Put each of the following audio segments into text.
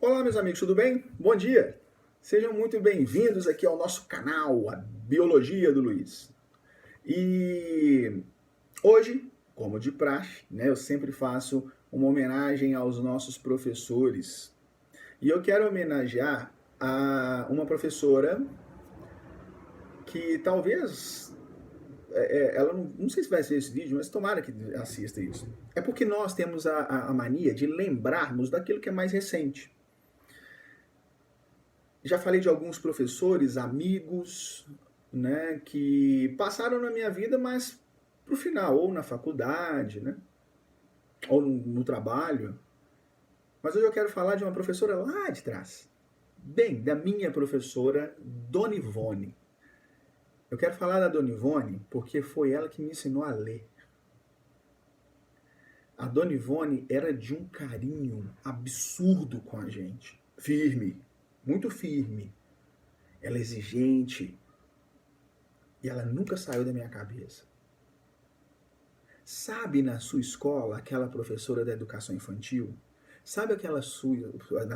Olá, meus amigos, tudo bem? Bom dia! Sejam muito bem-vindos aqui ao nosso canal, a Biologia do Luiz. E hoje, como de praxe, eu sempre faço uma homenagem aos nossos professores. E eu quero homenagear uma professora que talvez, ela não sei se vai ser esse vídeo, mas tomara que assista isso. É porque nós temos a mania de lembrarmos daquilo que é mais recente. Já falei de alguns professores, amigos, que passaram na minha vida, mas pro final, ou na faculdade, ou no trabalho. Mas hoje eu quero falar de uma professora lá de trás. Bem, da minha professora, Dona Ivone. Eu quero falar da Dona Ivone porque foi ela que me ensinou a ler. A Dona Ivone era de um carinho absurdo com a gente. Firme, muito firme. Ela é exigente. E ela nunca saiu da minha cabeça. Sabe na sua escola aquela professora da educação infantil? Sabe na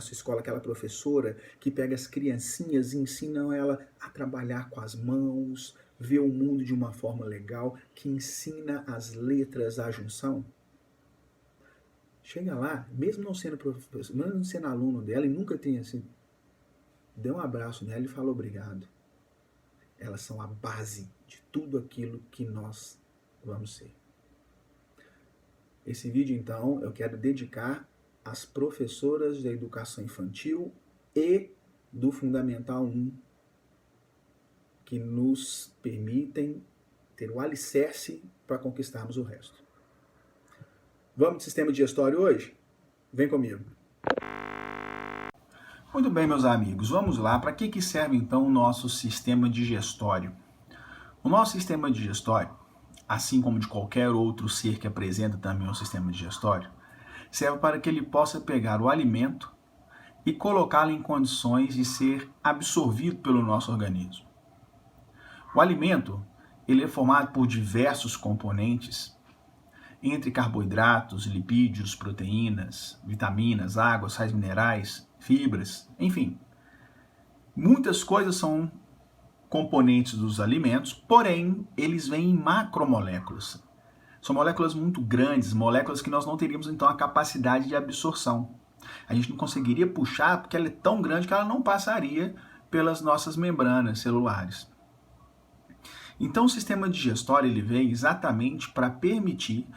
sua escola aquela professora que pega as criancinhas e ensina ela a trabalhar com as mãos, ver o mundo de uma forma legal, que ensina as letras à junção? Chega lá, mesmo não sendo professor, mesmo não sendo aluno dela e nunca tenha sido, dê um abraço nela e fala obrigado. Elas são a base de tudo aquilo que nós vamos ser. Esse vídeo, então, eu quero dedicar às professoras da educação infantil e do Fundamental 1, que nos permitem ter o alicerce para conquistarmos o resto. Vamos de sistema digestório hoje? Vem comigo. Muito bem, meus amigos, vamos lá. Para que serve, então, o nosso sistema digestório? O nosso sistema digestório, assim como de qualquer outro ser que apresenta também o sistema digestório, serve para que ele possa pegar o alimento e colocá-lo em condições de ser absorvido pelo nosso organismo. O alimento, ele é formado por diversos componentes, entre carboidratos, lipídios, proteínas, vitaminas, água, sais minerais, fibras, enfim. Muitas coisas são componentes dos alimentos, porém, eles vêm em macromoléculas. São moléculas muito grandes, moléculas que nós não teríamos, então, a capacidade de absorção. A gente não conseguiria puxar porque ela é tão grande que ela não passaria pelas nossas membranas celulares. Então, o sistema digestório ele vem exatamente para permitir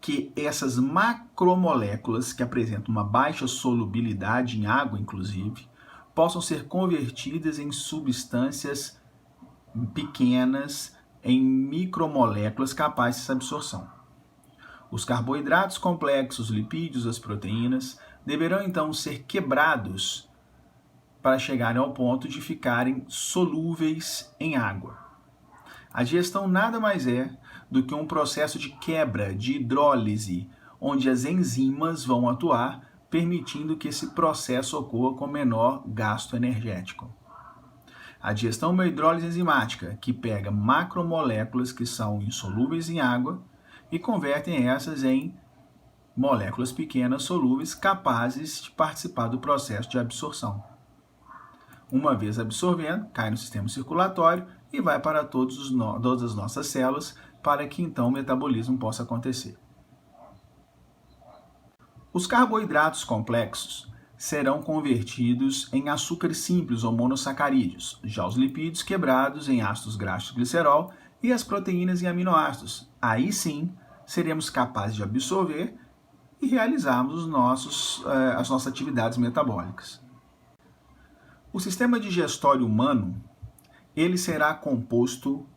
que essas macromoléculas, que apresentam uma baixa solubilidade em água, inclusive, possam ser convertidas em substâncias pequenas, em micromoléculas capazes dessa absorção. Os carboidratos complexos, os lipídios, as proteínas, deverão então ser quebrados para chegarem ao ponto de ficarem solúveis em água. A digestão nada mais é do que um processo de quebra, de hidrólise, onde as enzimas vão atuar, permitindo que esse processo ocorra com menor gasto energético. A digestão é uma hidrólise enzimática, que pega macromoléculas que são insolúveis em água e convertem essas em moléculas pequenas solúveis capazes de participar do processo de absorção. Uma vez absorvendo, cai no sistema circulatório e vai para todas as nossas células para que então o metabolismo possa acontecer. Os carboidratos complexos serão convertidos em açúcares simples ou monossacarídeos, já os lipídios quebrados em ácidos graxos glicerol e as proteínas em aminoácidos. Aí sim, seremos capazes de absorver e realizarmos as nossas atividades metabólicas. O sistema digestório humano, ele será composto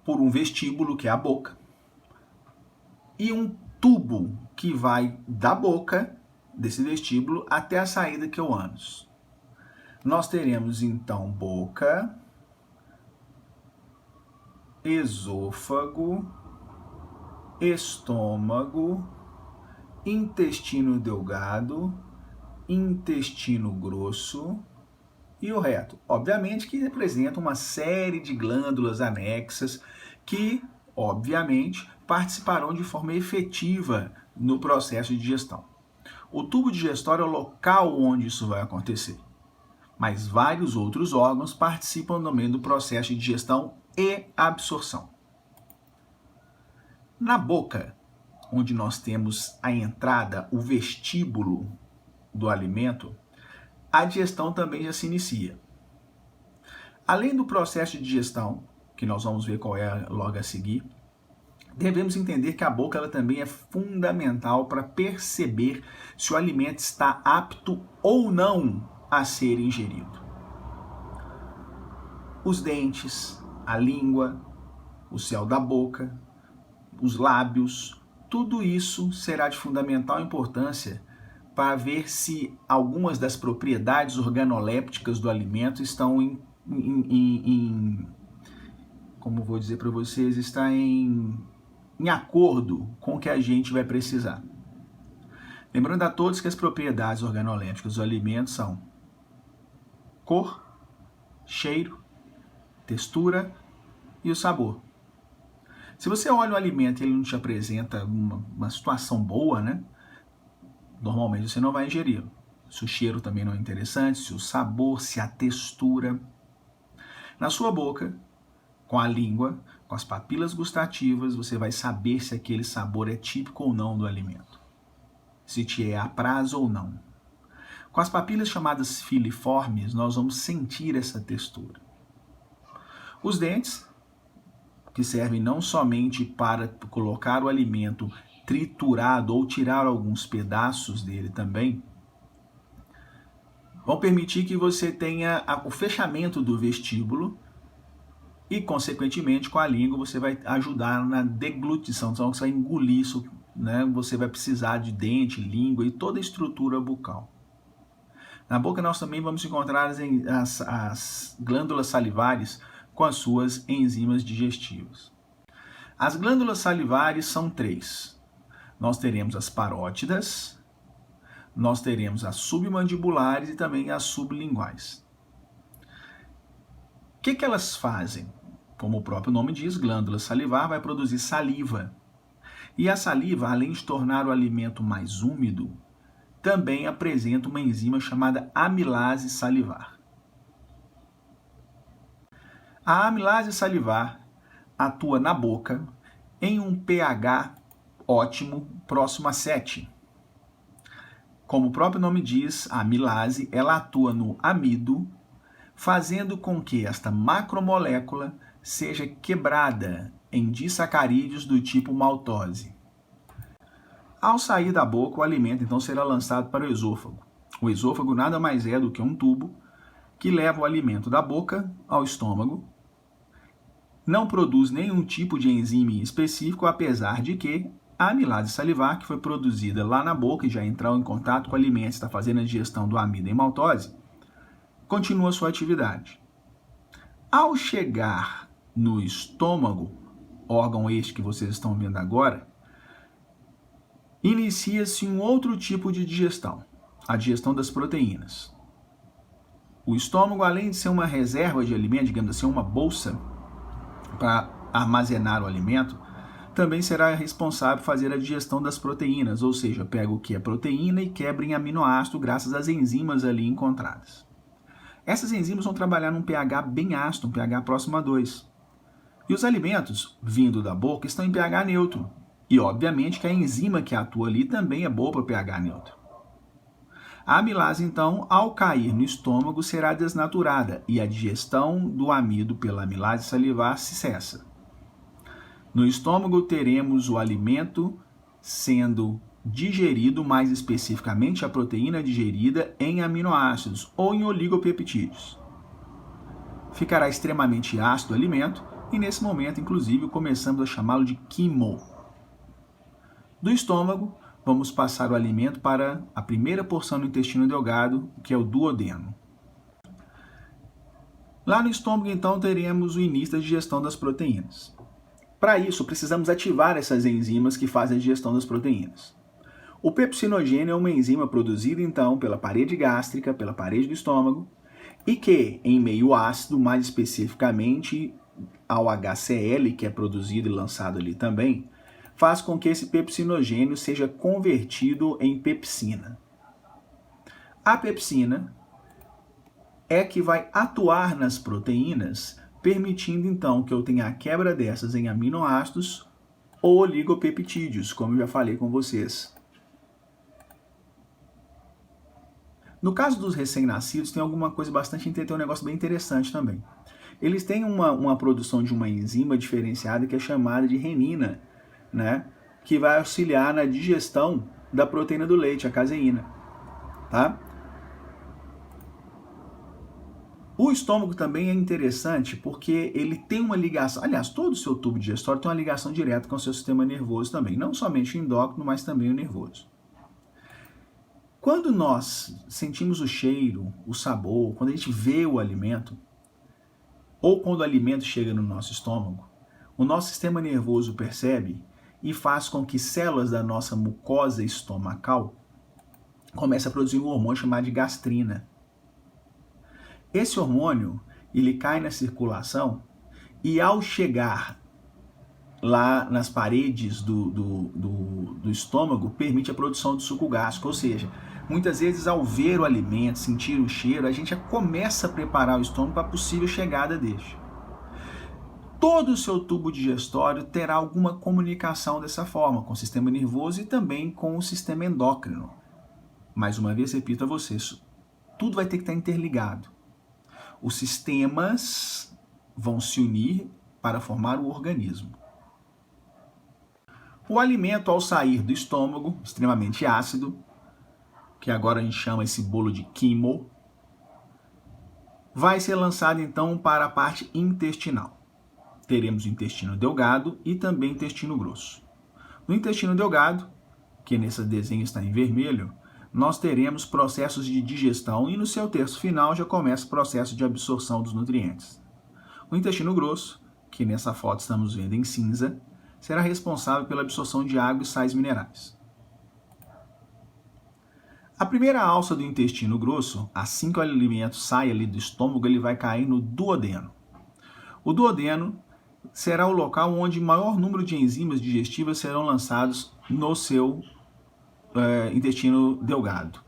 por um vestíbulo, que é a boca, e um tubo que vai da boca, desse vestíbulo, até a saída, que é o ânus. Nós teremos, então, boca, esôfago, estômago, intestino delgado, intestino grosso e o reto. Obviamente que representa uma série de glândulas anexas que, obviamente, participarão de forma efetiva no processo de digestão. O tubo digestório é o local onde isso vai acontecer, mas vários outros órgãos participam também do processo de digestão e absorção. Na boca, onde nós temos a entrada, o vestíbulo do alimento, a digestão também já se inicia. Além do processo de digestão, que nós vamos ver qual é logo a seguir, devemos entender que a boca ela também é fundamental para perceber se o alimento está apto ou não a ser ingerido. Os dentes, a língua, o céu da boca, os lábios, tudo isso será de fundamental importância para ver se algumas das propriedades organolépticas do alimento estão como vou dizer para vocês, está em acordo com o que a gente vai precisar. Lembrando a todos que as propriedades organolépticas do alimento são cor, cheiro, textura e o sabor. Se você olha o alimento e ele não te apresenta uma situação boa, né? Normalmente você não vai ingerir. Se o cheiro também não é interessante, se o sabor, se a textura. Na sua boca, com a língua, com as papilas gustativas, você vai saber se aquele sabor é típico ou não do alimento. Se te é apraz ou não. Com as papilas chamadas filiformes, nós vamos sentir essa textura. Os dentes, que servem não somente para colocar o alimento triturado ou tirar alguns pedaços dele também, vão permitir que você tenha o fechamento do vestíbulo e, consequentemente, com a língua você vai ajudar na deglutição, então você vai engolir isso, né? Você vai precisar de dente, língua e toda a estrutura bucal. Na boca nós também vamos encontrar as glândulas salivares com as suas enzimas digestivas. As glândulas salivares são 3. Nós teremos as parótidas, nós teremos as submandibulares e também as sublinguais. O que elas fazem? Como o próprio nome diz, glândula salivar vai produzir saliva. E a saliva, além de tornar o alimento mais úmido, também apresenta uma enzima chamada amilase salivar. A amilase salivar atua na boca em um pH ótimo, próximo a 7. Como o próprio nome diz, a amilase ela atua no amido, fazendo com que esta macromolécula seja quebrada em disacarídeos do tipo maltose. Ao sair da boca, o alimento então será lançado para o esôfago. O esôfago nada mais é do que um tubo que leva o alimento da boca ao estômago. Não produz nenhum tipo de enzima específico, apesar de que a amilase salivar, que foi produzida lá na boca e já entrou em contato com o alimento, está fazendo a digestão do amido em maltose, continua sua atividade. Ao chegar no estômago, órgão este que vocês estão vendo agora, inicia-se um outro tipo de digestão, a digestão das proteínas. O estômago, além de ser uma reserva de alimento, digamos assim, uma bolsa para armazenar o alimento, também será responsável por fazer a digestão das proteínas, ou seja, pega o que é proteína e quebra em aminoácido graças às enzimas ali encontradas. Essas enzimas vão trabalhar num pH bem ácido, um pH próximo a 2. E os alimentos, vindo da boca, estão em pH neutro. E, obviamente, que a enzima que atua ali também é boa para o pH neutro. A amilase, então, ao cair no estômago, será desnaturada e a digestão do amido pela amilase salivar se cessa. No estômago, teremos o alimento sendo digerido, mais especificamente a proteína digerida em aminoácidos ou em oligopeptídeos. Ficará extremamente ácido o alimento e, nesse momento, inclusive, começamos a chamá-lo de quimo. Do estômago, vamos passar o alimento para a primeira porção do intestino delgado, que é o duodeno. Lá no estômago, então, teremos o início da digestão das proteínas. Para isso, precisamos ativar essas enzimas que fazem a digestão das proteínas. O pepsinogênio é uma enzima produzida, então, pela parede gástrica, pela parede do estômago, e que, em meio ácido, mais especificamente ao HCl, que é produzido e lançado ali também, faz com que esse pepsinogênio seja convertido em pepsina. A pepsina é que vai atuar nas proteínas, permitindo então que eu tenha a quebra dessas em aminoácidos ou oligopeptídeos, como eu já falei com vocês. No caso dos recém-nascidos, tem alguma coisa bastante, tem um negócio bem interessante também. Eles têm uma produção de uma enzima diferenciada que é chamada de renina, né? Que vai auxiliar na digestão da proteína do leite, a caseína, tá? O estômago também é interessante porque ele tem uma ligação, aliás, todo o seu tubo digestório tem uma ligação direta com o seu sistema nervoso também, não somente o endócrino, mas também o nervoso. Quando nós sentimos o cheiro, o sabor, quando a gente vê o alimento, ou quando o alimento chega no nosso estômago, o nosso sistema nervoso percebe e faz com que células da nossa mucosa estomacal comecem a produzir um hormônio chamado de gastrina. Esse hormônio, ele cai na circulação e ao chegar lá nas paredes do estômago, permite a produção de suco gástrico, ou seja, muitas vezes ao ver o alimento, sentir o cheiro, a gente já começa a preparar o estômago para a possível chegada dele. Todo o seu tubo digestório terá alguma comunicação dessa forma, com o sistema nervoso e também com o sistema endócrino. Mais uma vez, repito a vocês, tudo vai ter que estar interligado. Os sistemas vão se unir para formar o organismo. O alimento, ao sair do estômago, extremamente ácido, que agora a gente chama esse bolo de quimo, vai ser lançado então para a parte intestinal. Teremos o intestino delgado e também o intestino grosso. No intestino delgado, que nesse desenho está em vermelho, nós teremos processos de digestão e no seu terço final já começa o processo de absorção dos nutrientes. O intestino grosso, que nessa foto estamos vendo em cinza, será responsável pela absorção de água e sais minerais. A primeira alça do intestino grosso, assim que o alimento sai ali do estômago, ele vai cair no duodeno. O duodeno será o local onde o maior número de enzimas digestivas serão lançados no seu intestino delgado.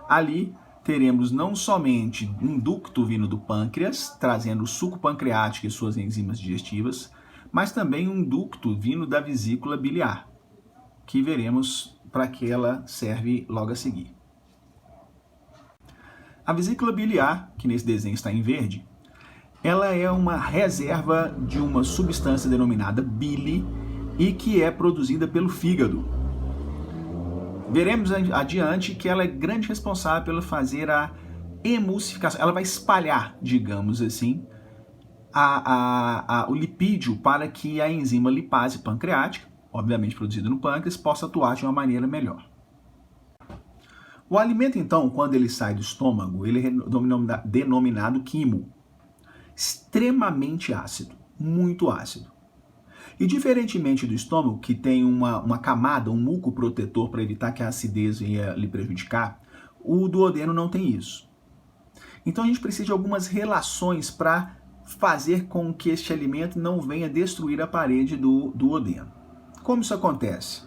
Ali teremos não somente um ducto vindo do pâncreas, trazendo o suco pancreático e suas enzimas digestivas, mas também um ducto vindo da vesícula biliar, que veremos para que ela serve logo a seguir. A vesícula biliar, que nesse desenho está em verde, ela é uma reserva de uma substância denominada bile e que é produzida pelo fígado. Veremos adiante que ela é grande responsável pelo fazer a emulsificação. Ela vai espalhar, digamos assim, o lipídio para que a enzima lipase pancreática, obviamente produzida no pâncreas, possa atuar de uma maneira melhor. O alimento, então, quando ele sai do estômago, ele é denominado quimo. Extremamente ácido, muito ácido. E diferentemente do estômago, que tem uma camada, um muco protetor para evitar que a acidez venha lhe prejudicar, o duodeno não tem isso. Então a gente precisa de algumas relações para fazer com que este alimento não venha destruir a parede do duodeno. Como isso acontece?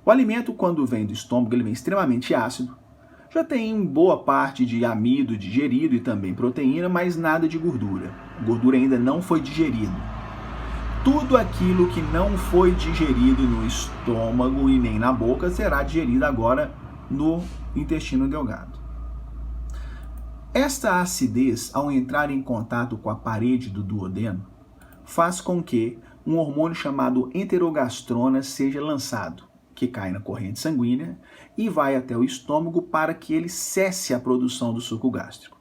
O alimento, quando vem do estômago, ele vem extremamente ácido, já tem boa parte de amido digerido e também proteína, mas nada de gordura. A gordura ainda não foi digerida. Tudo aquilo que não foi digerido no estômago e nem na boca será digerido agora no intestino delgado. Esta acidez, ao entrar em contato com a parede do duodeno, faz com que um hormônio chamado enterogastrona seja lançado, que cai na corrente sanguínea e vai até o estômago para que ele cesse a produção do suco gástrico.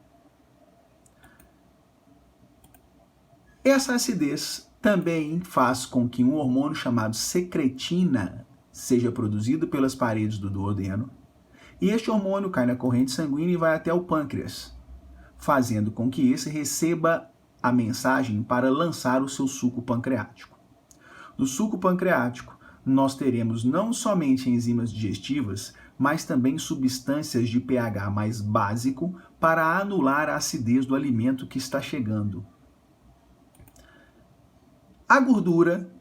Essa acidez também faz com que um hormônio chamado secretina seja produzido pelas paredes do duodeno, e este hormônio cai na corrente sanguínea e vai até o pâncreas, fazendo com que esse receba a mensagem para lançar o seu suco pancreático. No suco pancreático, nós teremos não somente enzimas digestivas, mas também substâncias de pH mais básico para anular a acidez do alimento que está chegando. A gordura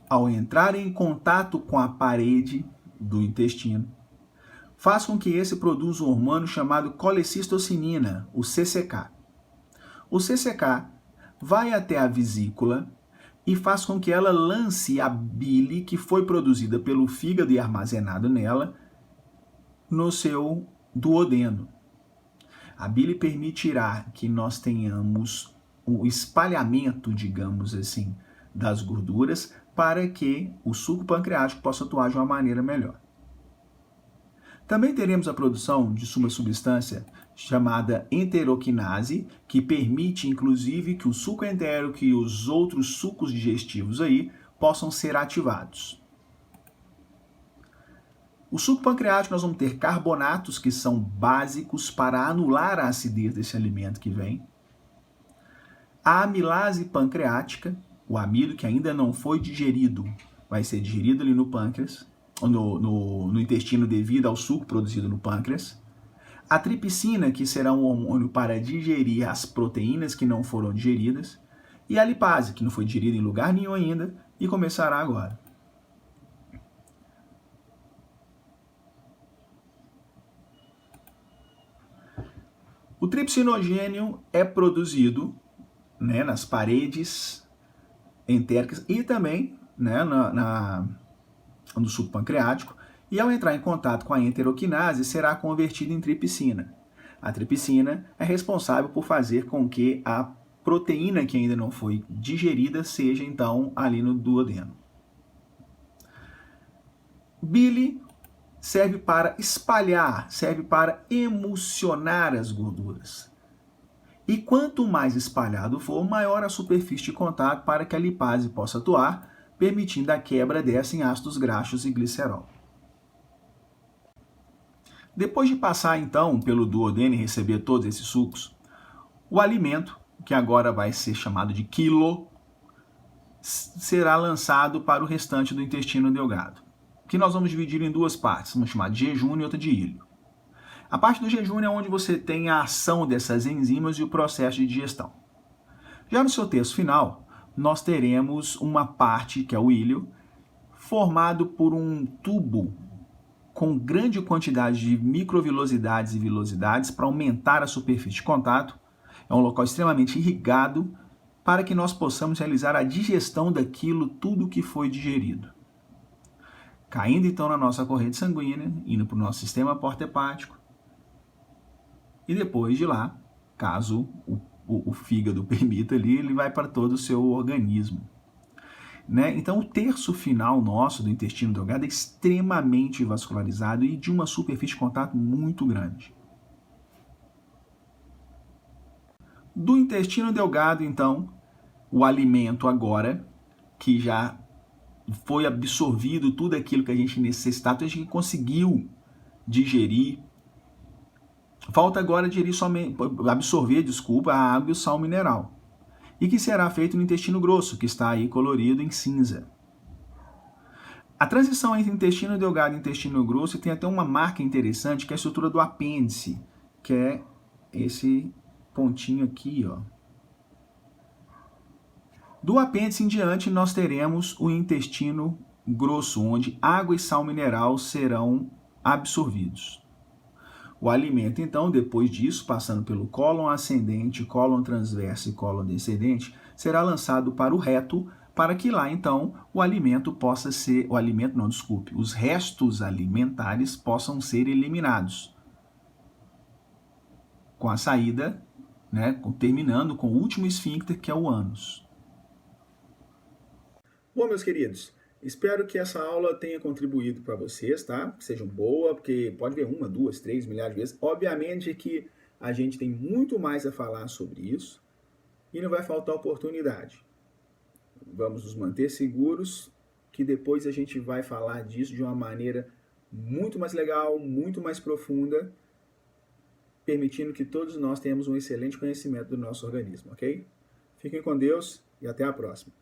ao entrar em contato com a parede do intestino, faz com que esse produza um hormônio chamado colecistocinina, o CCK. O CCK vai até a vesícula e faz com que ela lance a bile que foi produzida pelo fígado e armazenado nela no seu duodeno. A bile permitirá que nós tenhamos o espalhamento, digamos assim, das gorduras para que o suco pancreático possa atuar de uma maneira melhor. Também teremos a produção de uma substância chamada enteroquinase, que permite, inclusive, que o suco entérico e os outros sucos digestivos aí possam ser ativados. O suco pancreático nós vamos ter carbonatos, que são básicos para anular a acidez desse alimento que vem. A amilase pancreática, o amido que ainda não foi digerido, vai ser digerido ali no pâncreas, no intestino devido ao suco produzido no pâncreas. A tripsina, que será um hormônio para digerir as proteínas que não foram digeridas. E a lipase, que não foi digerida em lugar nenhum ainda e começará agora. O tripsinogênio é produzido, né, nas paredes entéricas e também, né, no suco pancreático, e ao entrar em contato com a enteroquinase será convertido em tripsina. A tripsina é responsável por fazer com que a proteína que ainda não foi digerida seja então ali no duodeno. Bile serve para espalhar, serve para emulsionar as gorduras. E quanto mais espalhado for, maior a superfície de contato para que a lipase possa atuar, permitindo a quebra dessa em ácidos graxos e glicerol. Depois de passar então pelo duodeno e receber todos esses sucos, o alimento, que agora vai ser chamado de quilo, será lançado para o restante do intestino delgado, que nós vamos dividir em duas partes, vamos chamar de jejum e outra de ilho. A parte do jejum é onde você tem a ação dessas enzimas e o processo de digestão. Já no seu terço final, nós teremos uma parte, que é o ilho, formado por um tubo com grande quantidade de microvilosidades e vilosidades para aumentar a superfície de contato. É um local extremamente irrigado para que nós possamos realizar a digestão daquilo tudo que foi digerido. Caindo então na nossa corrente sanguínea, indo para o nosso sistema porta-hepático, e depois de lá, caso o fígado permita ali, ele vai para todo o seu organismo. Né? Então, o terço final nosso do intestino delgado é extremamente vascularizado e de uma superfície de contato muito grande. Do intestino delgado, então, o alimento agora, que já foi absorvido tudo aquilo que a gente necessitava, a gente conseguiu digerir. Falta agora absorver a água e o sal mineral. E que será feito no intestino grosso, que está aí colorido em cinza. A transição entre intestino delgado e intestino grosso tem até uma marca interessante, que é a estrutura do apêndice, que é esse pontinho aqui, ó. Do apêndice em diante, nós teremos o intestino grosso, onde água e sal mineral serão absorvidos. O alimento, então, depois disso, passando pelo cólon ascendente, cólon transverso e cólon descendente, será lançado para o reto, para que lá, então, os restos alimentares possam ser eliminados. Com a saída, né, terminando com o último esfíncter, que é o ânus. Bom, meus queridos, espero que essa aula tenha contribuído para vocês, tá? Que sejam boa, porque pode ver 1, 2, 3 milhares de vezes. Obviamente que a gente tem muito mais a falar sobre isso e não vai faltar oportunidade. Vamos nos manter seguros, que depois a gente vai falar disso de uma maneira muito mais legal, muito mais profunda, permitindo que todos nós tenhamos um excelente conhecimento do nosso organismo, ok? Fiquem com Deus e até a próxima.